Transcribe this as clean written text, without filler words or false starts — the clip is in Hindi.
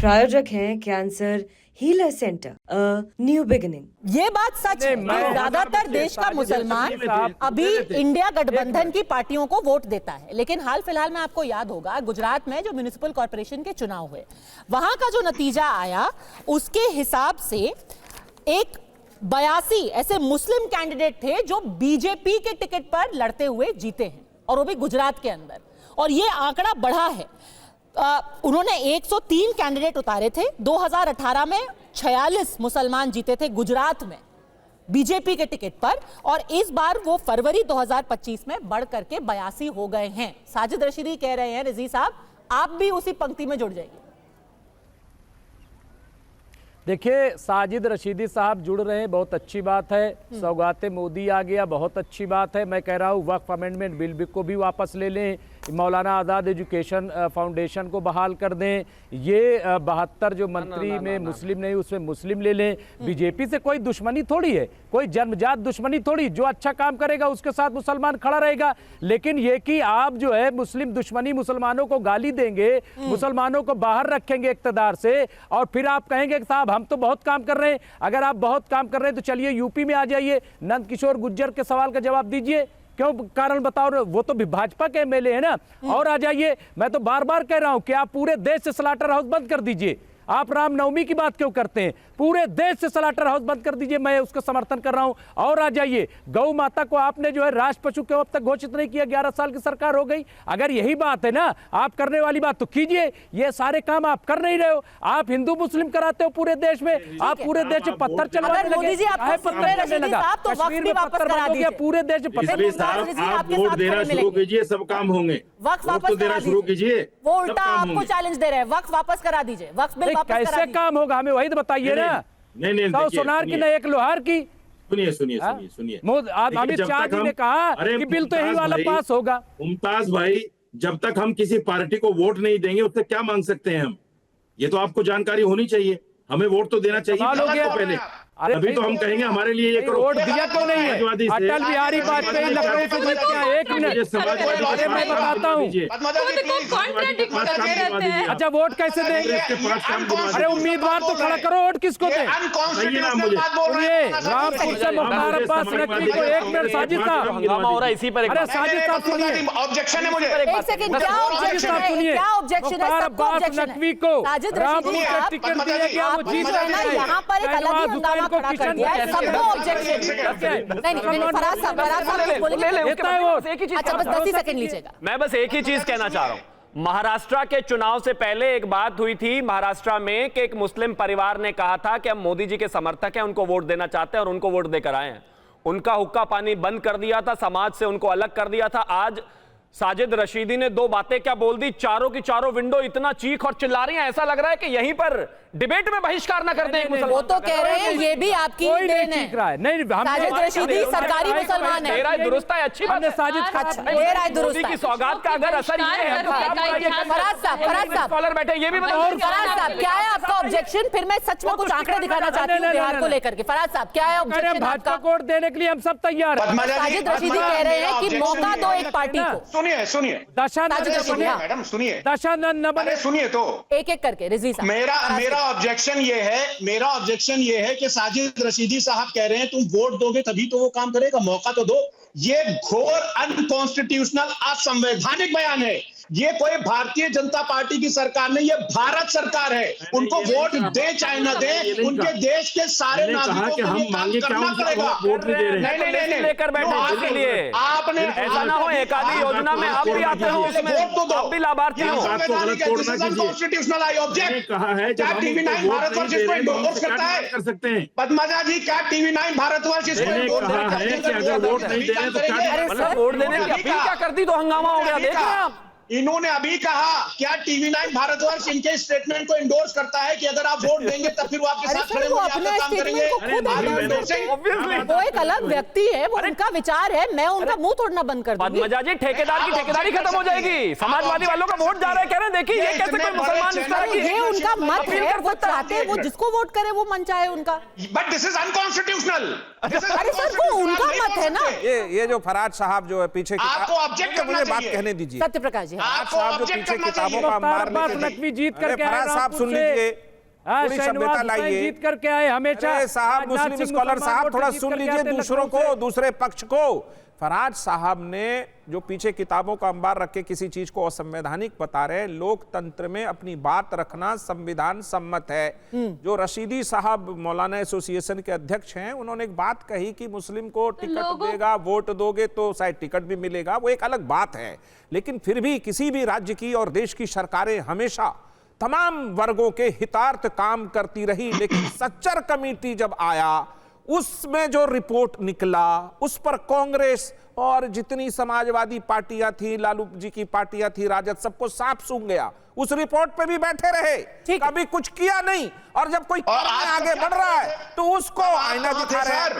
प्रायोजक हैं cancer healer centre, new beginning. ये बात सच है कि ज्यादातर देश का मुसलमान अभी इंडिया गठबंधन की पार्टियों को वोट देता है, लेकिन हाल फिलहाल में आपको याद होगा गुजरात में जो म्युनिसिपल कॉर्पोरेशन के चुनाव हुए, वहां का जो नतीजा आया उसके हिसाब से एक 82 ऐसे मुस्लिम कैंडिडेट थे जो बीजेपी के टिकट पर लड़ते हुए जीते हैं, और वो भी गुजरात के अंदर। और ये आंकड़ा बढ़ा है। उन्होंने 103 कैंडिडेट उतारे थे। 2018 में 46 मुसलमान जीते थे गुजरात में बीजेपी के टिकट पर, और इस बार वो फरवरी 2025 में बढ़ करके 82 हो गए हैं। साजिद रशीदी कह रहे हैं, रिजी साहब आप भी उसी पंक्ति में जुड़ जाइए। देखिए, साजिद रशीदी साहब जुड़ रहे हैं, बहुत अच्छी बात है। सौगाते मोदी आ गया, बहुत अच्छी बात है। मैं कह रहा हूँ वक्फ अमेंडमेंट बिल को भी वापस ले लें, मौलाना आज़ाद एजुकेशन फाउंडेशन को बहाल कर दें, ये 72 जो मंत्री में मुस्लिम नहीं उसमें मुस्लिम ले लें। बीजेपी से कोई दुश्मनी थोड़ी है, कोई जन्मजात दुश्मनी थोड़ी। जो अच्छा काम करेगा उसके साथ मुसलमान खड़ा रहेगा। लेकिन ये कि आप जो है मुस्लिम दुश्मनी, मुसलमानों को गाली देंगे, मुसलमानों को बाहर रखेंगे इक़्तिदार से, और फिर आप कहेंगे कि साहब हम तो बहुत काम कर रहे हैं। अगर आप बहुत काम कर रहे हैं तो चलिए यूपी में आ जाइए, नंद किशोर गुर्जर के सवाल का जवाब दीजिए, क्यों कारण बताओ, वो तो भी भाजपा के एमएलए है ना। और आ जाइए, मैं तो बार बार कह रहा हूं कि आप पूरे देश से स्लाटर हाउस बंद कर दीजिए। आप रामनवमी की बात क्यों करते हैं? पूरे देश से स्लाटर हाउस बंद कर दीजिए, मैं उसका समर्थन कर रहा हूं। और आ जाइए, गौ माता को आपने जो है राष्ट्र पशु क्यों अब तक घोषित नहीं किया? 11 साल की सरकार हो गई। अगर यही बात है ना आप करने वाली बात, तो कीजिए। ये सारे काम आप कर नहीं रहे हो। आप हिंदू मुस्लिम कराते हो पूरे देश में, आप पूरे देश में पत्थर चलवाने लगे, पूरे देश में आप वोट देना शुरू कीजिए, सब काम होंगे। वक्फ वापस देना शुरू कीजिए, वो उल्टा आपको चैलेंज दे रहे हैं, वक्फ वापस करा दीजिए, वक्फ बिल वापस करा कैसे काम होगा हमें वही तो बताइए ना। नहीं, सौ सोनार की ना एक लोहार की। सुनिए अमित शाह जी ने कहा कि बिल तो यही वाला पास होगा। मुमताज भाई, जब तक हम किसी पार्टी को वोट नहीं देंगे उससे क्या मांग सकते हैं हम? ये तो आपको जानकारी होनी चाहिए। हमें वोट तो देना चाहिए पहले, अभी तो हम कहेंगे हमारे लिए ये करो। वोट दिया क्यों नहीं है? अटल बिहारी वाजपेयी लखनऊ से जीत के आए। एक मिनट, अरे मैं बताता हूँ। अच्छा, वोट कैसे देंगे? अरे उम्मीदवार तो खड़ा करो, वोट किसको दें? रामपुर से मुख्तार अब्बास नकवी को। एक मिनट साजिद साहब, अरे साजिद साहब सुनिए, ऑब्जेक्शन है मुझे। एक सेकंड, क्या ऑब्जेक्शन है? क्या ऑब्जेक्शन है? मुख्तार अब्बास नकवी को रामपुर का टिकट दिया गया, वो जीत गए। यहाँ पर एक अलग ही हंगामा खड़ा कर दिया है, सबको ऑब्जेक्शन। नहीं, फराज साहब बोलेंगे। अच्छा, बस 10 ही सेकंड लीजिएगा। मैं बस एक ही चीज कहना चाह रहा हूं। महाराष्ट्र के चुनाव से पहले एक बात हुई थी महाराष्ट्र में कि एक मुस्लिम परिवार ने कहा था कि हम मोदी जी के समर्थक हैं, उनको वोट देना चाहते हैं, और उनको वोट देकर आए हैं। उनका हुक्का पानी बंद कर दिया था, समाज से उनको अलग कर दिया था। आज साजिद रशीदी ने 2 बातें क्या बोल दी, चारों की चारों विंडो इतना चीख और चिल्ला रही हैं, ऐसा लग रहा है कि यहीं पर डिबेट में बहिष्कार ना कर दें। वो तो कह रहे हैं ये भी आपकी देन है। साजिद रशीदी सरकारी मुसलमान है। मेरा दुरुस्त है, अच्छी बात है। साजिद मोदी की सौगात का अगर असर ये है तो फराज साहब स्कॉलर बैठे, ये भी बताओ। फराज साहब, क्या है आपका ऑब्जेक्शन? फिर मैं सच में कुछ आंकड़े दिखाना चाहती हूँ बिहार को लेकर के। फराज साहब, क्या है ऑब्जेक्शन? भाजपा को वोट देने के लिए हम सब तैयार हैं। साजिद रशीदी कह रहे हैं कि मौका दो एक पार्टी को। सुनिए मैडम, सुनिए तो एक एक करके। रिजी साहब, मेरा ऑब्जेक्शन ये है कि साजिद रशीदी साहब कह रहे हैं तुम वोट दोगे तभी तो वो काम करेगा, मौका तो दो। ये घोर अनकॉन्स्टिट्यूशनल, असंवैधानिक बयान है। ये कोई भारतीय जनता पार्टी की सरकार नहीं, ये भारत सरकार है। उनको वोट दे चाहे न दे, उनके देश के सारे नागरिकों को ये काम करना पड़ेगा। नहीं लेकर बैठे, इसलिए आपने ऐसा ना हो एक आधी योजना में आप भी आते हो, उसमें आप भी लाभार्थी हो। Unconstitutional I object. क्या TV9 भारतवर्ष इसको इंडोर्स करता है? कर सकते हैं पद्मजा जी, क्या TV9 भारतवर्ष इसको इंडोर्स करता है? वोट नहीं दे रहे तो वोट देने की अपील क्या कर दी तो हंगामा हो गया, देख रहे हैं आप। इन्होंने अभी कहा, क्या TV9 भारतवर्ष इनके स्टेटमेंट को इंडोर्स करता है कि अगर आप वोट देंगे तब फिर वो आपके साथ खड़े होंगे, आपका काम करेंगे? वो एक अलग व्यक्ति है, वो उनका विचार है, मैं उनका मुंह तोड़ना बंद कर दूंगी। पद्मजा जी, ठेकेदार की ठेकेदारी खत्म हो जाएगी। समाजवादी वालों का वोट जा रहा है, कह रहे हैं देखिए ये कैसे कोई मुसलमान इस तरह की, ये उनका मत है, वो चाहते हैं वो जिसको वोट करे वो मन चाहे उनका। But this is unconstitutional. अरे सर, वो उनका मत है ना। ये जो फराज साहब जो है पीछे की, आपको ऑब्जेक्ट करना मुझे बात चाहिए। कहने दीजिए। सत्यप्रकाश जी, जी हाँ। आपको साहब जो ऑब्जेक्ट पीछे करना किताबों चाहिए। का अंबार अब्बास लेके नकवी जीत अरे करके आए फराज साहब रामपुर सुन से। लीजिए, थोड़ी शहनवाज सभ्यता हुसैन लाइए। जीत करके आए हमेशा। अरे साहब राजनाथ मुस्लिम सिंह स्कॉलर मुसलमान साहब वोट थोड़ा जीत सुन करके लीजिए आते हैं दूसरों लखनऊ को, से। दूसरे पक्ष को। फराज साहब ने जो पीछे किताबों का अंबार रख के किसी चीज को असंवैधानिक बता रहे हैं, लोकतंत्र में अपनी बात रखना संविधान सम्मत है। जो रशीदी साहब मौलाना एसोसिएशन के अध्यक्ष हैं, उन्होंने एक बात कही कि मुस्लिम को टिकट देगा, वोट दोगे तो शायद टिकट भी मिलेगा, वो एक अलग बात है। लेकिन फिर भी किसी भी राज्य की और देश की सरकारें हमेशा तमाम वर्गों के हितार्थ काम करती रही, लेकिन सच्चर कमेटी जब आया उसमें जो रिपोर्ट निकला उस पर कांग्रेस और जितनी समाजवादी पार्टियां थी, लालू जी की पार्टियां थी, राजद, सबको साफ सूंघ गया। उस रिपोर्ट पे भी बैठे रहे, कभी कुछ किया नहीं, और जब कोई आगे बढ़ रहा है तो उसको आईना दिखा रहे हैं।